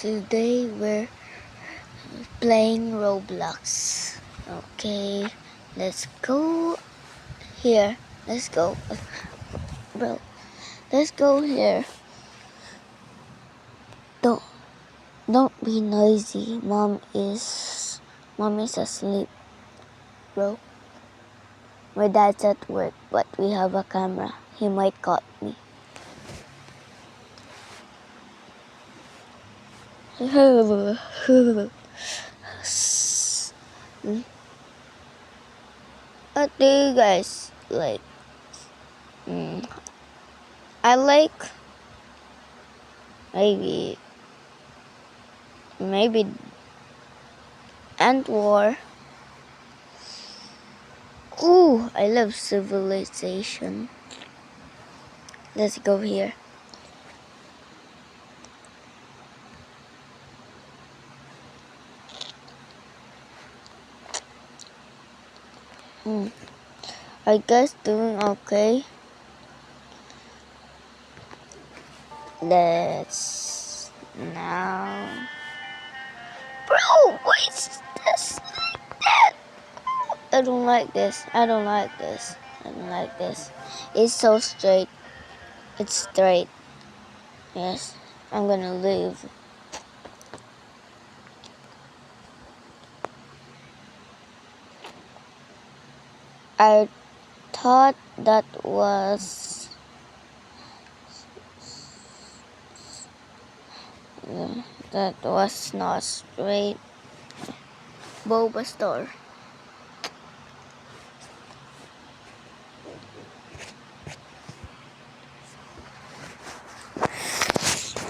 Today we're playing Roblox. Okay, let's go here. Let's go, bro. Let's go here. Don't be noisy. Mom is asleep, bro. My dad's at work, but we have a camera. He might caught me. What do you guys like? I like maybe Ant War. Ooh, I love Civilization. Let's go here. Are you guys doing okay? Let's now. Bro, why is this like that? I don't like this. I don't like this. I don't like this. It's so straight. It's straight. Yes, I'm gonna leave. I thought that was not straight. Boba store.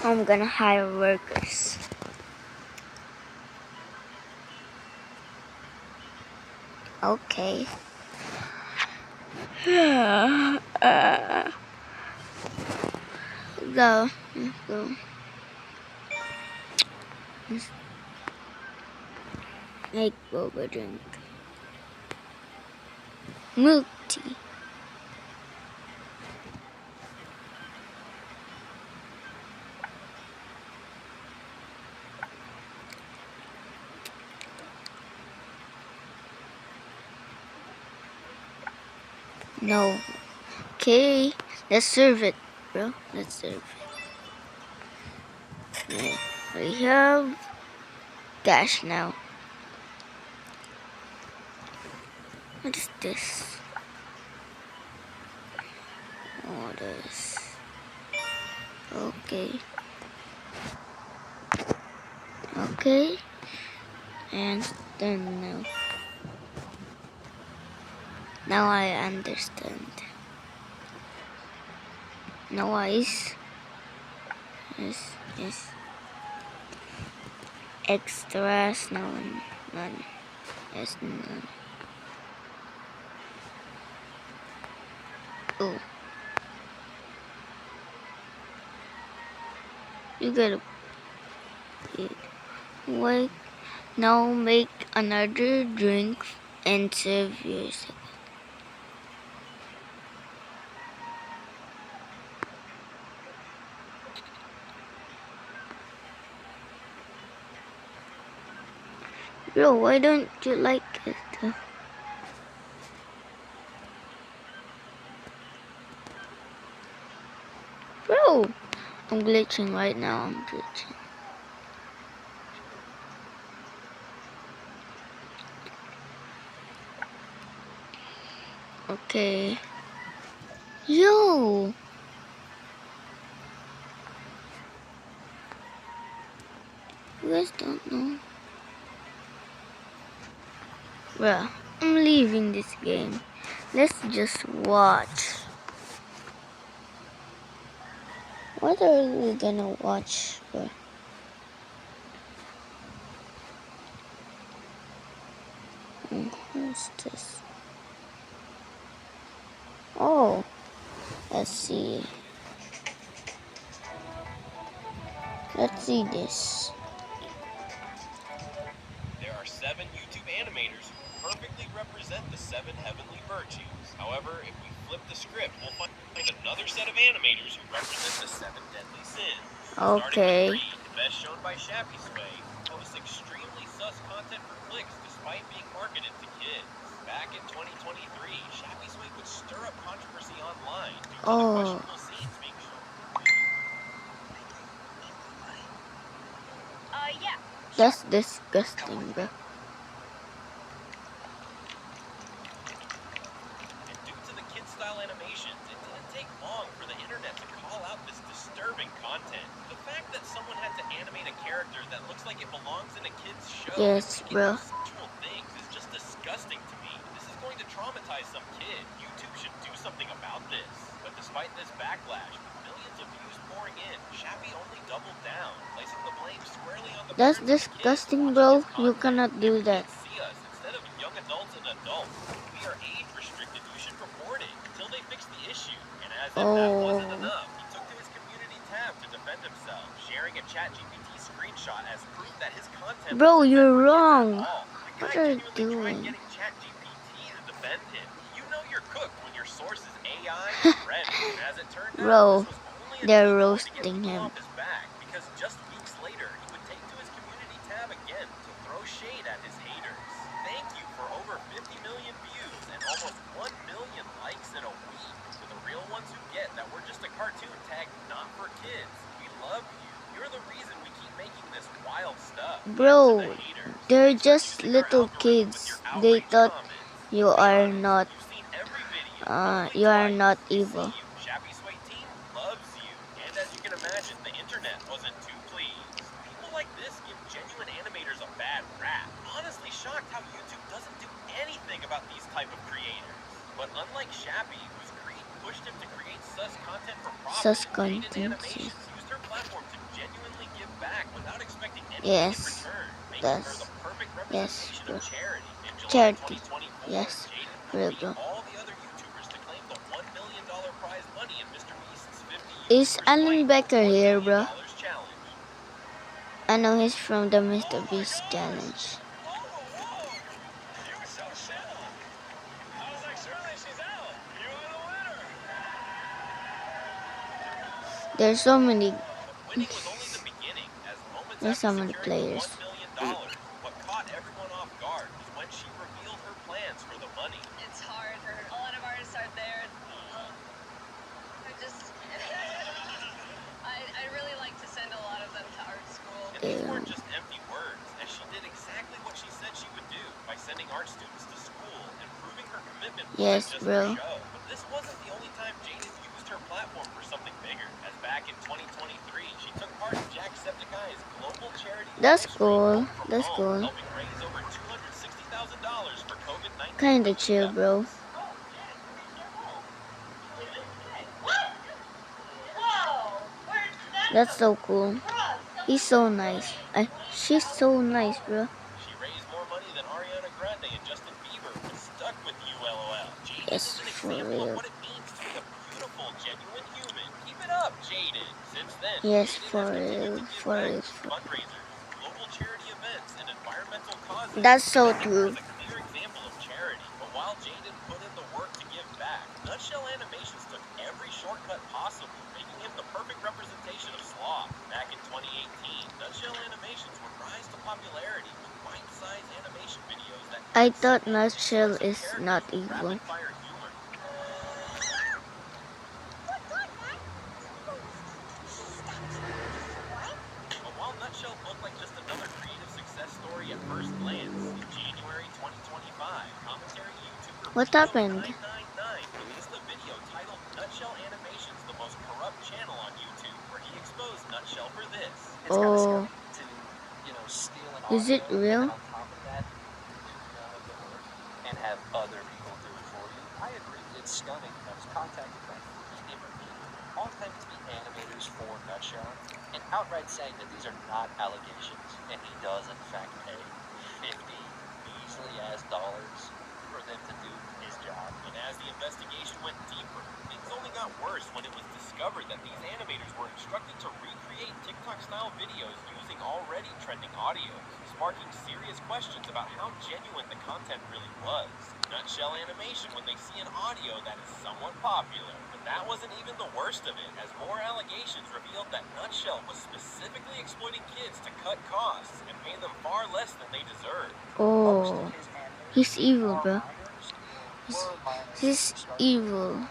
I'm gonna hire workers. Okay. Go. Let's go. Let's make boba drink. Milk tea. No. Okay. Let's serve it, bro. Let's serve it. Yeah. We have cash now. What is this? Orders. Okay. Okay. And then now. Now I understand. No ice. Yes. Extras, no, none. Yes, none. Oh. You gotta wait. Now make another drink and serve yourself. Bro, why don't you like it? Bro, I'm glitching right now. I'm glitching. Okay. Yo! You guys don't know. Well, I'm leaving this game. Let's just watch. What are we gonna watch? What's this? Oh, let's see. Let's see this. There are 7 YouTube animators who perfectly represent the 7 heavenly virtues. However, if we flip the script, we'll find another set of animators who represent the 7 deadly sins. Okay. Starting with greed, as shown by Shappy Sway, posts extremely sus content for clicks despite being marketed to kids. Back in 2023, Shappy Sway would stir up controversy online due to the Oh, questionable scenes being shown. Yeah. that's disgusting, bro. And due to the kid-style animations, it didn't take long for the internet to call out this disturbing content. The fact that someone had to animate a character that looks like it belongs in a kid's show Yes, and make it bro. do sexual things is just disgusting to me. This is going to traumatize some kid. YouTube should do something about this. But despite this backlash, with millions of views pouring in, Shappy only doubled down, placing the blame squarely on the That's parents of the kids disgusting, watching bro. his You content. cannot If do that. kids see us instead of young adults and adults, we are age restricted. You should report it until they fix the issue. And as if that wasn't Oh, enough, he took to his community tab to defend himself, sharing a ChatGPT screenshot as proof that his content bro, wasn't meant you're for kids at wrong. all. The What guy are you genuinely tried doing? getting ChatGPT to defend him. You know you're cooked when your source is AI and Reddit. And as it turned out, Bro, this was only a they're decoy to get roasting people him. off his back, because just weeks later, he would take to his community tab again to throw shade at his haters. Thank you for over 50 million views and almost 1 million likes in a week. To the real ones who get that we're just a cartoon tagged not for kids, we love you. You're the reason we keep making this wild stuff. Bro, And to the haters, they're thanks for just using our little algorithm with your kids. They outraged thought comments. you Let's be are honest, not you've seen every video, hopefully you are twice. not We evil. see you. Shappy Sway team loves you. And as you can imagine, the internet wasn't too pleased. People like this give genuine animators a bad rap. Honestly shocked how YouTube doesn't do anything about these type of creators. But unlike Shappy, whose greed pushed him to create sus content for profit, Sus Jaden content. Animations used her platform to genuinely give back without expecting anything in Yes, return, making her the that's perfect yes, representation bro. of charity. In July Charity. 2024, Yes, Jaden would real, beat bro. all the other YouTubers to claim the $1 million prize money in Mr. Beast's 50 Is YouTubers Alan Fight Becker for $1 here, million bro? challenge. I know he's from the Mr. Oh my Beast gosh! challenge. Whoa, whoa! You so chill! I was like, surely she's out! You are the winner! There's so many. But winning was only the beginning, as moments There's after so many securing the $1 players. million, what caught everyone off guard was when she revealed her plans for the money. It's hard for a lot of artists out there. I just, I'd really like to send a lot of them to art school. And these Ew. weren't just empty words, as she did exactly what she said she would do by sending art students to school and proving her commitment wasn't Yes, just bro. for show. But this wasn't the only time Jaden used her platform for something bigger, as back in 2023, she took part in Jacksepticeye's global charity That's live stream cool. Hope from That's Home, cool. helping raise over $260,000 for COVID-19 Kinda relief chill, bro. efforts. That's so cool. He's so nice. She's so nice, bro. She raised more money than Ariana Grande and Justin Bieber was stuck with you, LOL. Jaden Yes, is an for example of real. what it means to be a beautiful, genuine human. Keep it up, Jaden. Since then, Yes, Jaden for has continued real. to give For back real. through fundraisers, global charity events, and environmental causes. That's so Using her true. as a clear example of charity. But while Jaden put in the work to give back, Nutshell Animations took every shortcut possible, making him the perfect representation of sloth. Back in 2018, Nutshell Animations would rise to popularity with bite-sized animation videos that I combined thought simple, Nutshell expressive is characters not with evil. rapid-fire humor. But while Nutshell looked like just another creative success story at first glance, in January 2025, commentary YouTuber What happened? Vito999 released a video titled Nutshell Animations, the most corrupt channel on YouTube, where he exposed Nutshell for this. It's kind of Oh, scary to, steal an is it audio, real? and then on top of that, do none of the work and have other people do it for you. I agree. It's stunning. I was contacted by 3 different people, all claiming to be animators for Nutshell, and outright saying that these are not allegations, and he does in fact pay 50 measly ass dollars for them to do his job. And as the investigation went deeper, things only got worse when it was discovered that these animators were instructed to recreate TikTok-style videos using already trending audios, sparking serious questions about how genuine the content really was. Nutshell Animation when they see an audio that is somewhat popular. But that wasn't even the worst of it, as more allegations revealed that Nutshell was specifically exploiting kids to cut costs and pay them far less than they deserved. Most Oh, of his animators he's evil, are bro. minors or were minors when He's he started. evil.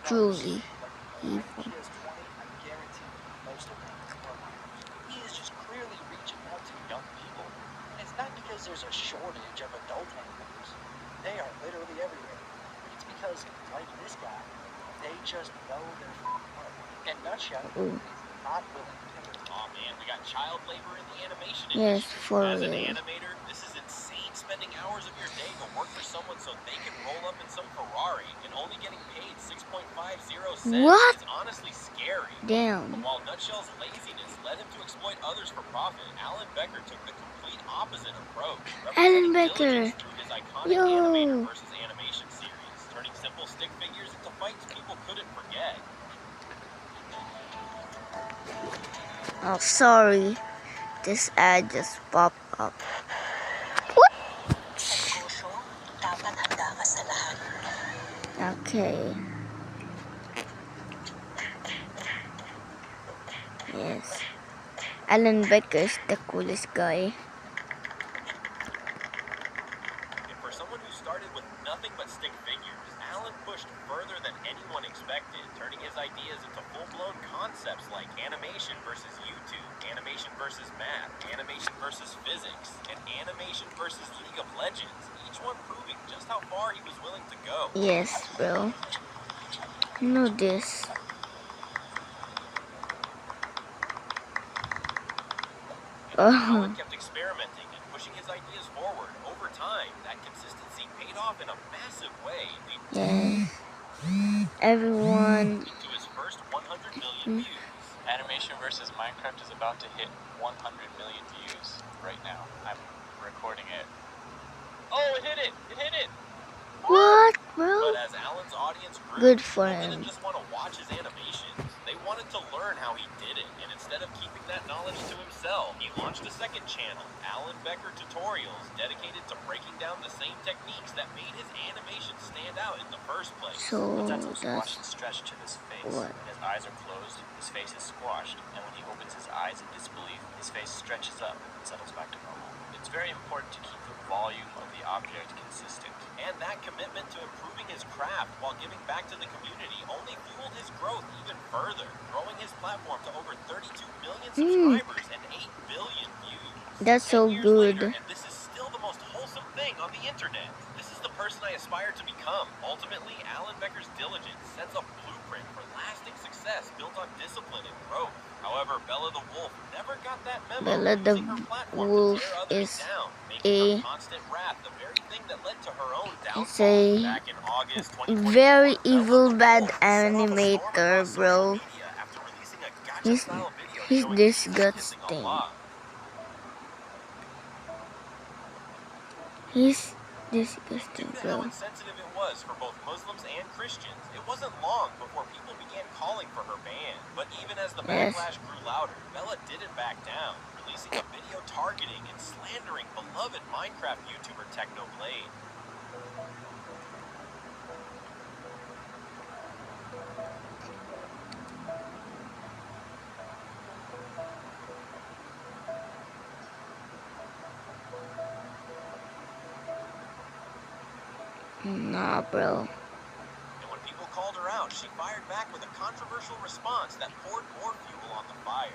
Truly Like, evil. he has 20, I guarantee most of them are minors. He is just clearly reaching out to young people. And it's not because there's a shortage of adult animators. They are literally everywhere. It's because, like this guy, they just know their work. And Nutshell Oh, is not willing to pay. Oh man, we got child labor in the animation yes, industry. for As an real. animator, this is insane, spending hours of your day to work for someone so they can roll up in some Ferrari and only getting paid 6.50 cents What? is honestly scary. Damn. But while Nutshell's laziness led him to exploit others for profit, Alan Becker took the complete opposite approach, Alan representing diligence Becker. through his iconic Yo. animator versus animation series, turning simple stick figures into fights people couldn't forget. Oh, sorry. This ad just popped up. What? Okay. Yes. Alan Becker is the coolest guy. And for someone who started with nothing but stick figures, Alan pushed further than anyone expected, turning his ideas into full-blown concepts like animation versus YouTube, animation versus math, animation versus physics, and animation versus League of Legends, each one proving just how far he was willing to go. Yes, bro. You know this. Alan Oh, kept experimenting and pushing his ideas forward. Over time, that consistency paid off in a massive way, leading yes. Everyone. to his first 100 million views. Animation versus Minecraft is about to hit 100 million views right now. I'm recording it. Oh, it hit it! It hit it! What, bro? But as Alan's audience grew, Good for people didn't him. just want to watch his animations. They wanted to learn how he did it, and instead of keeping that knowledge to himself, he launched a second channel, Alan Becker Tutorials, dedicated to breaking down the same techniques that made his animations stand out in the first place. So Puts out some that's squashed and stretch to his face. what? When his eyes are closed, his face is squashed, and when he opens his eyes in disbelief, his face stretches up and settles back to normal. It's very important to keep the volume of the object consistent. And that commitment to improving his craft while giving back to the community only fueled his growth even further, growing his platform to over 32 million subscribers and 8 billion views. That's 10 so years good. later, and this is still the most wholesome thing on the internet. This is the person I aspire to become. Ultimately, Alan Becker's diligence sets a blueprint for lasting success built on discipline and growth. However, Bella the Wolf never got that memo, Bella the using her platform Wolf to tear others is down, making her a constant wrath the very thing that led to her own It's downfall. a Back in August 2024, very Bella evil the bad Wolf set off a storm animator, across social bro. media after releasing a He's gacha-style video he's showing Jesus kissing disgusting. Allah. He's Due disgusting, to how bro. insensitive it was for both Muslims and Christians, it wasn't long before people began calling for her ban. But even as the Yes. backlash grew louder, Bella didn't back down, releasing a video targeting and slandering beloved Minecraft YouTuber Technoblade. Nah, bro. And when people called her out, she fired back with a controversial response that poured more fuel on the fire.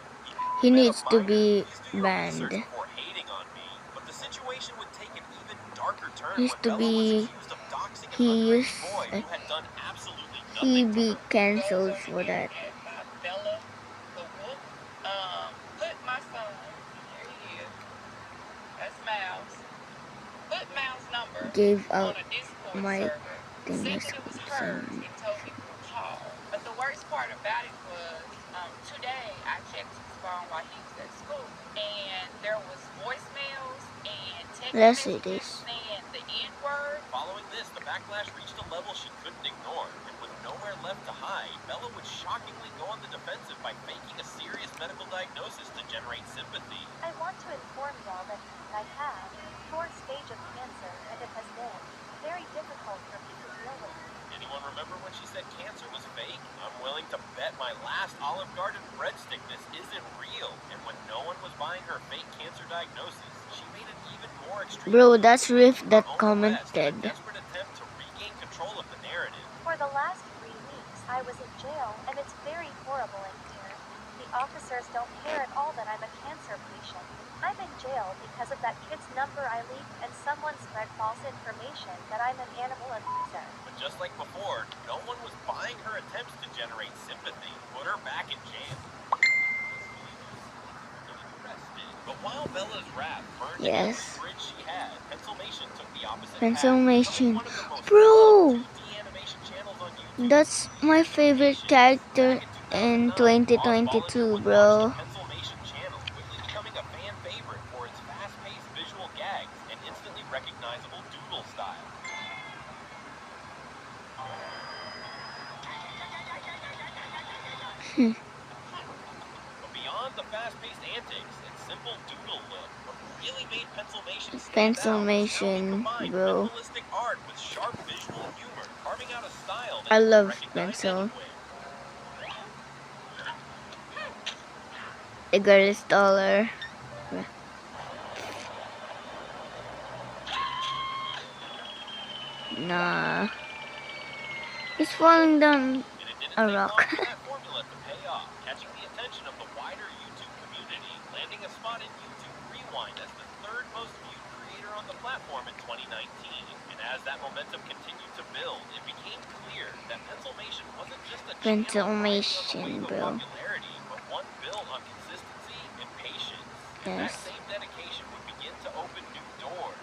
He Man needs of to Minor, be please do your banned. research before hating on me. But the situation would take an even darker turn He needs when to Bella was be accused of doxing an he underage is boy who had done absolutely he nothing to be her. cancelled Goes for over here that. at my Bella the Wolf. Put my son, here he is. That's Mouse. Put Mouse number Gave on out a Discord my server. thing Said is that it was hers concerned. and told people to call. But the worst part about it was today I checked his phone while he was at school, and there was voicemails and text Let's see messages this. saying the N-word. Following this, backlash reached a level she couldn't ignore, and with nowhere left to hide, Bella would shockingly go on the defensive by faking a serious medical diagnosis to generate sympathy. I want to inform y'all that I have fourth stage of cancer, and it has been very difficult for me to deal with. Anyone remember when she said cancer was fake? I'm willing to bet my last Olive Garden breadstick this isn't real. And when no one was buying her fake cancer diagnosis, she made it even more extreme. Bro, that's Riff that Her own arrest in a commented. desperate attempt to regain control of the narrative. For the last 3 weeks, I was in jail, and it's very horrible in here. The officers don't care at all that I'm a cancer patient. I'm in jail because of that kid's number I leaked, and someone spread false information that I'm an animal abuser. But just like before, no one was buying her attempts to generate sympathy. Put her back in jail. But while Bella's rap burned against the bridge she had, Pencilmation took the opposite Pencilmation. path. Bro, that's my favorite character in 2022, bro. Pencilmation channel, quickly becoming a fan favorite for its fast-paced visual gags and instantly recognizable doodle style. But beyond the fast-paced antics and simple doodle look, what really made Pencilmation stand out was how he combined bro. minimalistic art with sharp visual humor, carving out a style that I you could love recognize Pencil. anywhere. The girl is taller. Nah. He's falling down a rock. That formula to pay off, catching the attention of the wider YouTube community, landing a spot in YouTube Rewind as the third most viewed creator on the platform in 2019. And as that momentum continued to build, it became clear that Pencilmation wasn't just a Pencilmation, bro. popularity, but one built on consistency and patience. And that same dedication would begin to open new doors.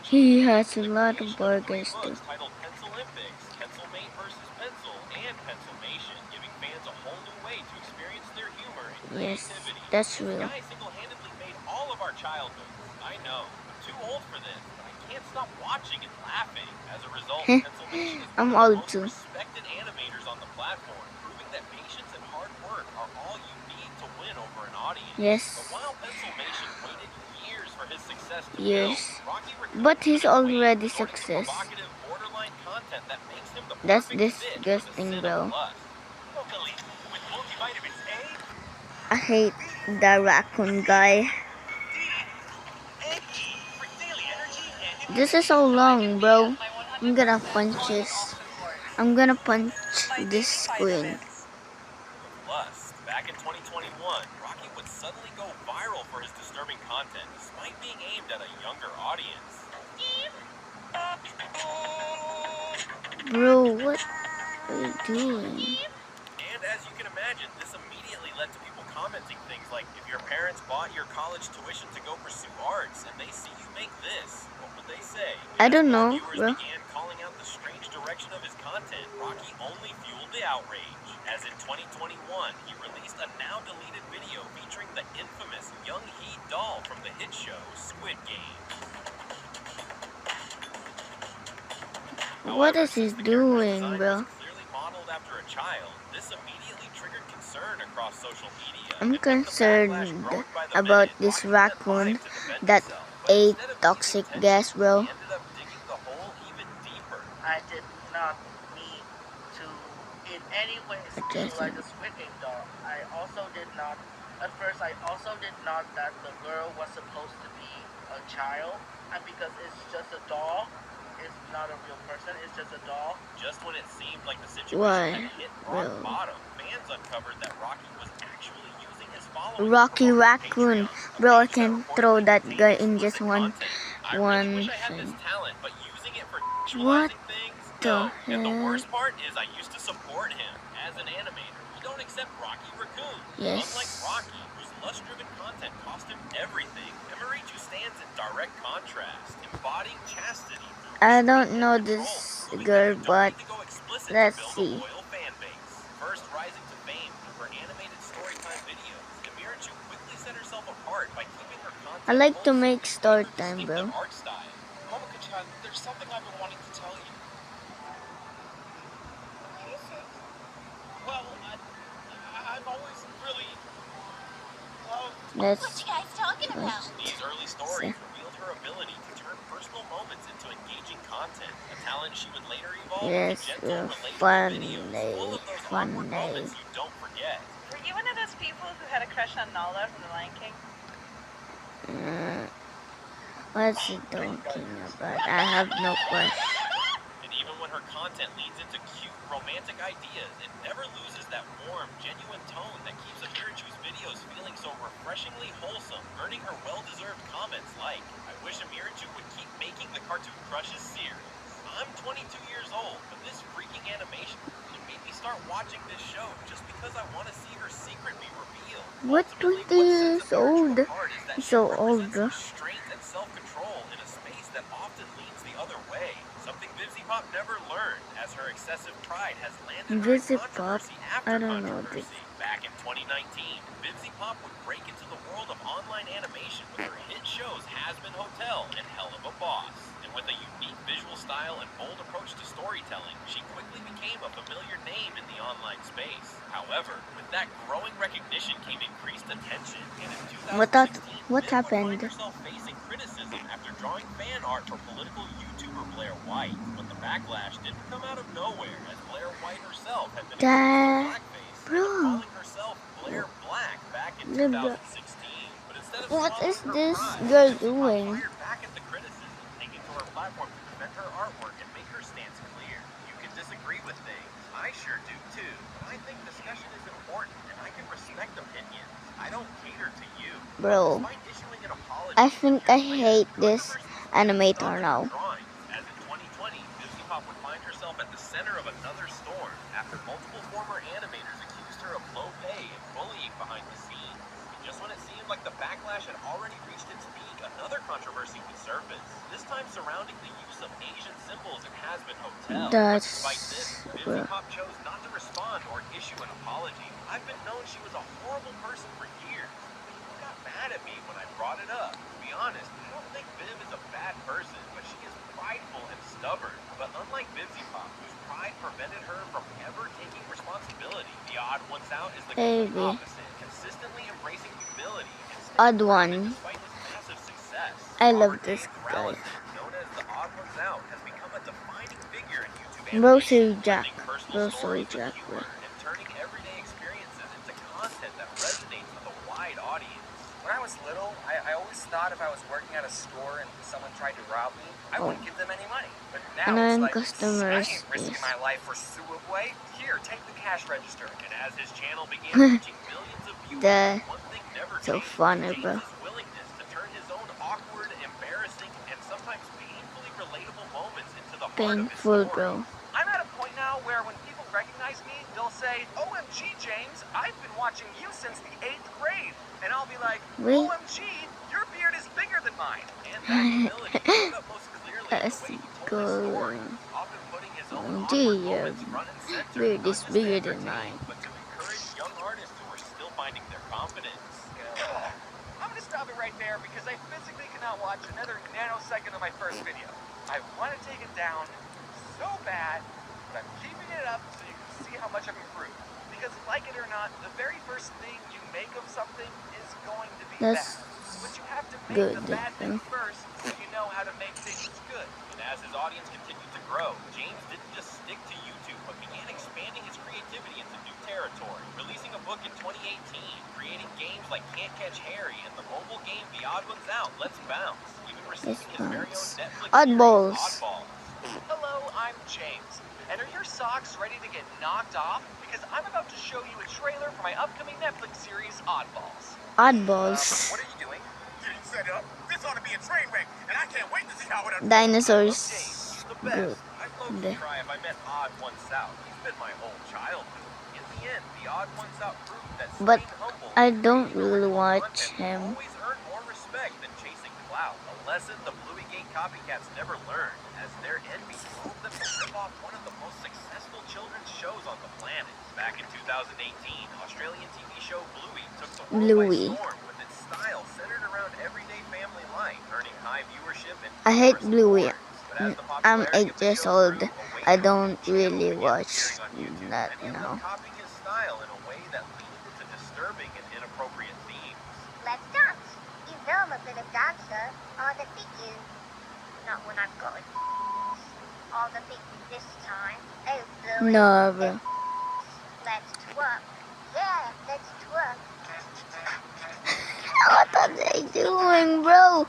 He has a lot of burgers too. Titled Pencilympics, Pencilmate versus Pencil, and Pencilmation, giving fans a whole new way to experience their humor and creativity. Yes, that's real. This guy single-handedly made all of our childhoods. I know, I'm too old for this, but I can't stop watching and laughing. As a result, Pencilmation is I'm one of the old most too. respected animators on the platform, proving that patience and hard work are all you need to win over an audience. Yes. But while Pencilmation waited years for his success to Yes. build, Rocky Raccoon But he's already resorting to success. provocative, borderline content that makes him the That's perfect fit for the disgusting, bro. Cinepalus. Locally, with multivitamins A, I hate the raccoon guy. D, and E for daily energy and This is so long, bro. I'm gonna punch this. I'm gonna punch this screen. Plus, back in 2021, Rocky would suddenly go viral for his disturbing content, despite being aimed at a younger audience. Bro, what are you doing? And as you can imagine, this immediately led to people commenting things like, if your parents bought your college tuition to go pursue arts and they see you make this, what would they say? I don't know, Viewers bro. began calling out the strange direction of his content. Rocky only fueled the outrage, as in 2021, he released a now-deleted video featuring the infamous Young Hee doll from the hit show Squid Game. What is he doing, bro? Clearly modeled after a child, this immediately triggered concern across social media. I'm concerned about this raccoon that ate toxic gas, bro. I did not mean to in any way feel like a Squid Game doll. I also did not, at first I also did not that the girl was supposed to be a child, and because it's just a doll, it's not a real person, it's just a doll. Just when it seemed like the situation had hit rock Bro. bottom, fans uncovered that Rocky was actually using his following. Rocky Raccoon. Bro, I can throw that guy in just one I really wish I had this thing. talent, but using it for What visualizing things, the no. And the heck? worst part is I used to support him as an animator. You don't accept Rocky Raccoon. Yes. Unlike Rocky, whose lust-driven content cost him everything, Emirichu stands in direct contrast, embodying chastity. I don't know this girl, but let's see. First rising to fame through her animated storytime videos, Emirichu quickly set herself apart by keeping her content I like to wholesome make and story her time, distinctive bro. art style. Momoko-chan, there's something I've been wanting to tell you. I've always really loved. What you guys talking about? These early stories revealed her ability to turn personal moments into engaging content, a talent she would later evolve into Yes, gentle, relatable funny, videos full of those awkward funny. moments you don't forget. Were you one of those people who had a crush on Nala from The Lion King? What's he talking about? I have no question. And even when her content leads into cute, romantic ideas, it never loses that warm, genuine tone that keeps Amirachu's videos feeling so refreshingly wholesome, earning her well-deserved comments like, "I wish Amirachu would keep making the Cartoon Crushes series. I'm 22 years old, but this freaking animation made me start watching this show just because I want to see her secret be revealed." What, Ultimately, 20 what years sets Amirachu old? apart is that she So represents old. restraint and self-control in a space that often leans the other way. Something Vivzy Pop never learned, as her excessive pride has landed her in Vivzy Pop? controversy after I don't know this. controversy. Back in 2019, Vivzy Pop would break into the world of online animation with her hit shows Has-Been Hotel and Hell of a Boss. And with a unique visual style and bold approach to storytelling, she quickly became a familiar name in the online space. However, with that growing recognition came increased attention, and in 2016, What Viv would find happened? herself facing criticism after drawing fan art for political YouTuber Blair White. But the backlash didn't come out of nowhere, as Blair White herself had been accused of blackface, Bro. calling herself Blair Black back in 2016. But instead of What is swallowing her this pride, girl Vivzy Pop doing? fired back at the criticism, taking to her platform to defend her artwork and make her stance clear. You can disagree with things. I sure do too. But I think discussion is important, and I can respect opinions. I don't cater to you. Bro, Despite issuing an apology, I think I years later, hate this controversy didn't animator stop at her now. drawings. As in 2020, Vivzy Pop would find herself at the center of another storm after multiple former animators accused her of low pay and bullying behind the scenes. And just when it seemed like the backlash had already reached its peak, another controversy would surface, this time surrounding the use of Asian symbols in Has-Been Hotel. But despite this, Vivzy Pop chose not to respond or issue an apology. I've been known she was a horrible person for years. People got mad at me when I brought it up. To be honest, I don't think Viv is a bad person, but she is prideful and stubborn. But unlike Vivzy Pop, whose pride prevented her from ever taking responsibility, the odd ones out is the complete opposite, consistently embracing humility and Odd staying grounded one. despite his massive success. I love Robert this Dave guy. Krallisan, known as the Odd Ones Out, has become a defining figure in YouTube Grocery animation, Jack. blending personal Grocery stories with Jack. humor and turning everyday experiences into content that resonates with a wide audience. When I was little, I always thought if I was working at a store and someone tried to rob me, I wouldn't give them any money. But now Annoying it's like, customers I ain't risking is- my life for Subway. Here, take the cash register. And as his channel began reaching millions of viewers, one thing never So changed. funny, bro. James's willingness to turn his own awkward, embarrassing, and sometimes painfully relatable moments into the heart of his Painful, story. bro. I'm at a point now where when people recognize me, they'll say, OMG, James, I've been watching you since the 8th grade. And I'll be like, Wait. OMG, your beard is bigger than mine. And that humility showed up most clearly in the way he told his story, often putting his own awkward moments front and center, beard not is just to bigger than entertain, mine. but to encourage young artists who are still finding their confidence. I'm gonna stop it right there because I physically cannot watch another nanosecond of my first video. I want to take it down so bad, but I'm keeping it up so you can see how much I've improved. Because like it or not, the very first thing you make of something is going to be That's bad. But you have to make good, the bad thing first so you know how to make things good. And as his audience continued to grow, James didn't just stick to YouTube, but began expanding his creativity into new territory, releasing a book in 2018, creating games like Can't Catch Harry, and the mobile game The Odd Ones Out, Let's Bounce, even receiving his very own Netflix Oddballs. series, Oddballs. Hello, I'm James. And are your socks ready to get knocked off? Because I'm about to show you a trailer for my upcoming Netflix series, Oddballs. Oddballs. What are you doing? Getting set up. This ought to be a train wreck, and I can't wait to see how it unfolds. Dinosaurs. He's the Good. best. I'd low-key cry if I met Odd Ones Out. He's been my whole childhood. In the end, the Odd Ones Out proved that But staying humble I and don't creating really original watch content him. always earned more respect than chasing clout. A lesson the Bluey Gate copycats never learned, as their envy drove them to rip off one of the most successful children's shows on the planet. Back in 2018, Australian TV show Bluey took the world by storm with its style centered around everyday family life, earning high viewership and I hate numerous Bluey. awards. But as the I'm popularity 8 of the years show old. grew, a I wave don't of new channels really began watch appearing on YouTube. that Many of them now. copying his style in a way that leaned I'm a bit of dancer. I'll defeat you. Not when I've got it. I'll defeat you this time. Oh, Bluey. No, bro. Let's twerk. Yeah, let's twerk. What are they doing, bro?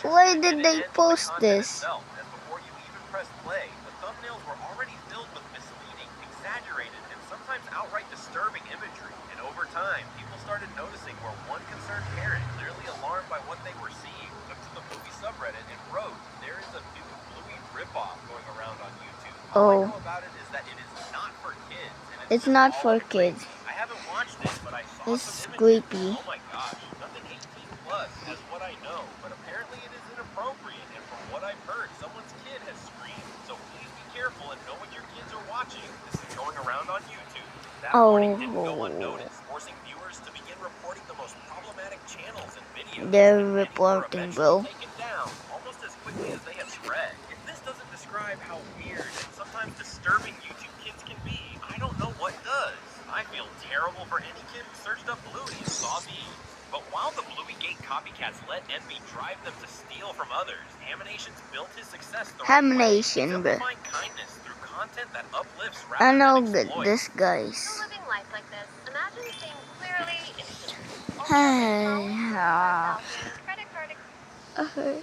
Why And did it they ends with the post content this? itself, as before you even press play, the thumbnails were already filled with misleading, exaggerated, and sometimes outright disturbing imagery. And over time, people started noticing where one concerned parent, clearly alarmed by what they were seeing, took to the Bluey subreddit and wrote, "There is a new Bluey ripoff going around on YouTube. All I Oh, know about it is that it is not for kids, and it's just not all for crazy. kids. I haven't watched it, but I saw some It's images. creepy. Oh my gosh, nothing 18 plus, as what I know, but apparently it is inappropriate, and from what I've heard, someone's kid has screamed. So please be careful and know what your kids are watching. This is going around on YouTube." That warning didn't go Oh, unnoticed, forcing viewers to begin reporting the most problematic channels and videos, they're and many were reporting, eventually bro. taken down, almost as quickly as they had spread. If this doesn't describe how weird and sometimes disturbing YouTube kids can be, I don't know what does. I feel terrible for any kid who searched up Bluey and saw these. But while the Bluey-gate copycats let envy drive them to steal from others, Haminations built his success the right way, Hamination, bro. exemplifying kindness through content that uplifts I rather know than that exploits. this guys. Still living life like this. Imagine seeing clearly instantly. Only on Hey, this phone, 25,000 credit card.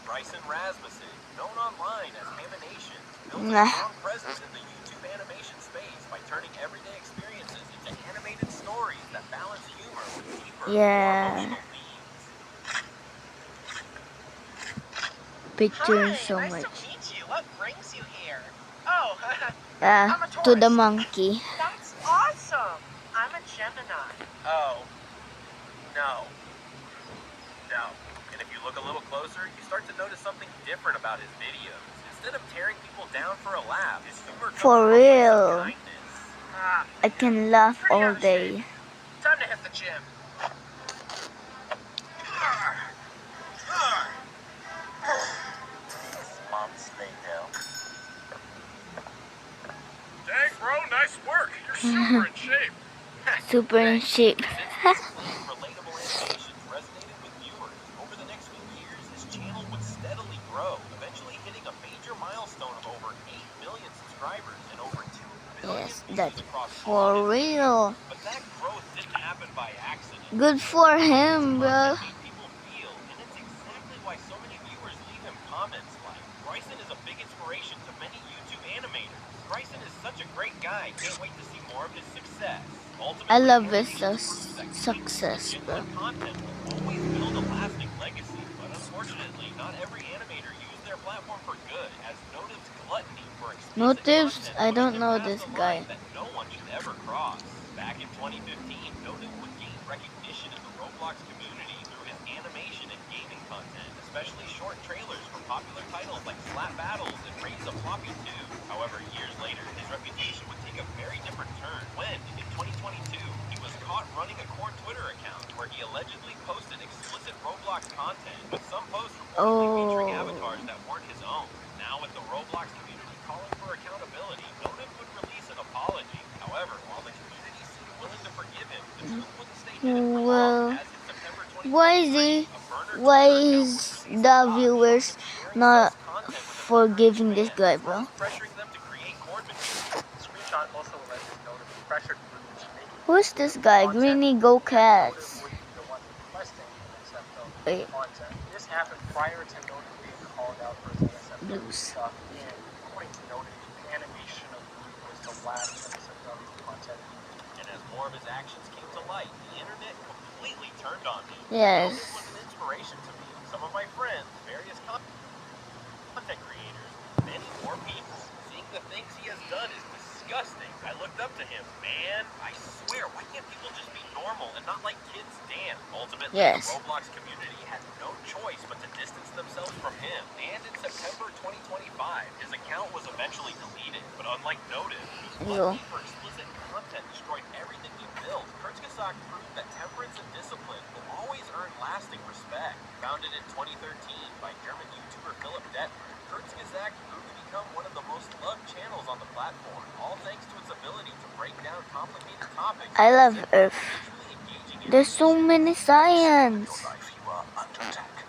Bryson Rasmussen, known online as Hamination, built a nah. strong presence in the YouTube animation space by turning everyday experiences into animated stories that balance humor with deeper, more Yeah, emotional themes. picture Hi, so nice to much. meet you. What brings you here? Oh, I'm a To the tourist. monkey. That's awesome. I'm a Gemini. Oh, no. No. And if you look a little closer, you start to notice something different about his videos. Instead of tearing people down for a laugh, his humor comes For from a place of real. kindness. Ah, I can laugh pretty all out of shape. day. Time to hit the gym. Months later. Dang, bro, nice work. You're super in shape. Super in shape. Since these clean, relatable animations resonated with viewers, over the next few years, his channel would steadily grow, eventually hitting a major milestone of over 8 million subscribers and over 2 billion Yes, views that's across all for his real. videos. But that growth didn't happen by accident. Good for His him, bro. content made people feel, and it's exactly why so many viewers leave him comments like, "Bryson is a big inspiration to many YouTube animators. Bryson is such a great guy. Can't wait to see more of his success." Ultimately, I love his Haminations proves that kindness and success, bro. genuine content will always build a lasting legacy. But unfortunately, not every animator used their platform for good, as Notive's gluttony for explicit Motives? content I pushed don't him know past this a guy. line that no one should ever cross. Back in 2015, Notive would gain recognition in the Roblox community through his animation and gaming content, especially short trailers for popular titles like Slap Battles and Raise a Floppy 2. However, years later, his reputation would take a very different turn when, in 2022, he was caught running a core Twitter account where he allegedly posted explicit Roblox content, with some posts reportedly featuring avatars that weren't his own. Now, with the Roblox community calling for accountability, Notive would release an apology. However, while the community seemed willing to forgive him, the truth wouldn't stay hidden for long, Well, as in September why is 2023, he? a burner Why Twitter account is would release a the bot showing viewers him sharing not sus content with impersonating forgiving this fans, guy, as well bro? as pressuring them to create cord material. The screenshot also alleges Notive pressured Bluey into making Who's this guy? content, Greeny Go and Notive Cats. would be the one requesting NSFW Wait, content. This happened prior to Notive being called out for his NSFW blues. stuff, and according to Notive, the animation of Bluey was the last NSFW content he made. And as more of his actions came to light, the internet completely turned on him. Yes. Notive was an inspiration to me, some of my friends, various content creators, many more people. Seeing the things he has done is disgusting. I looked up to him. Man, I swear, why can't people just be normal and not like kids dance? Ultimately, Yes. the Roblox community had no choice but to distance themselves from him. And in September 2025, his account was eventually deleted. But unlike Notive, whose Yo. gluttony for explicit content destroyed everything he built, Kurtzgesagt proved that temperance and discipline will always earn lasting respect. Founded in 2013 by German YouTuber Philip Detmer, Kurtzgesagt grew to become one of the most loved channels on the platform, all thanks to its ability to break down complicated topics I love simply, Earth. visually engaging There's so many science. Your life, you are under attack.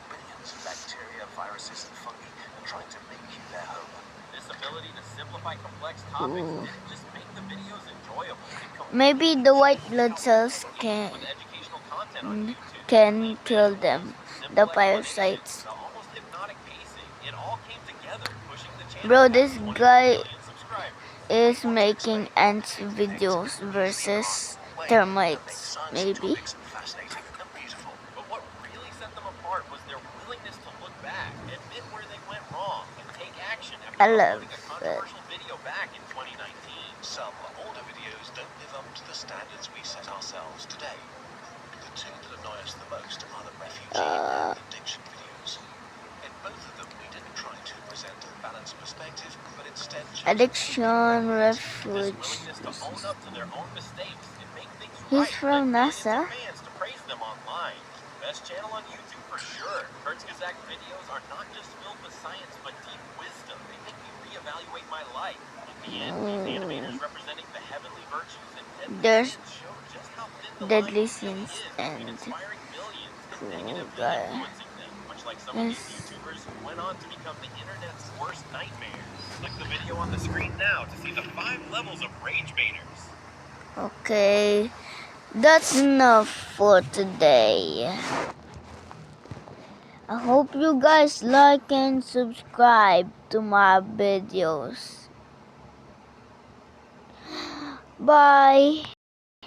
Billions of bacteria, viruses, and fungi are trying to make you their home. This ability to simplify complex topics didn't just make the videos enjoyable. Maybe the white blood cells can With educational content on YouTube, kill them. The parasites. the almost hypnotic pacing, it all came together, pushing the channel Bro, past this 20 guy million subscribers. is making ants videos versus termites. Maybe. Fascinating and beautiful. But what really set them apart was their willingness to look back, admit where they went wrong, and take action after I love uploading a it. controversial video back in 2019. Some older videos don't live up to the standards we set ourselves today. The two that annoy us the most are the refugee and addiction videos. In both of them, we didn't try to present a balanced perspective, but instead Addiction This refuge. willingness to own up to their own mistakes and make things He's right from led millions NASA. of fans to praise them online. Best channel on YouTube for sure. Hertzgezak videos are not just filled with science, but deep wisdom. They make me reevaluate my life. In the end, these animators representing the heavenly virtues and There's deadly sins show just how thin the deadly line really sins is between and inspiring millions and cool negatively guy. influencing them. Much like some of these Yes. YouTubers who went on to become the internet's worst nightmare. Click the video on the screen now to see the 5 levels of rage baiters. Okay, that's enough for today. I hope you guys like and subscribe to my videos. Bye.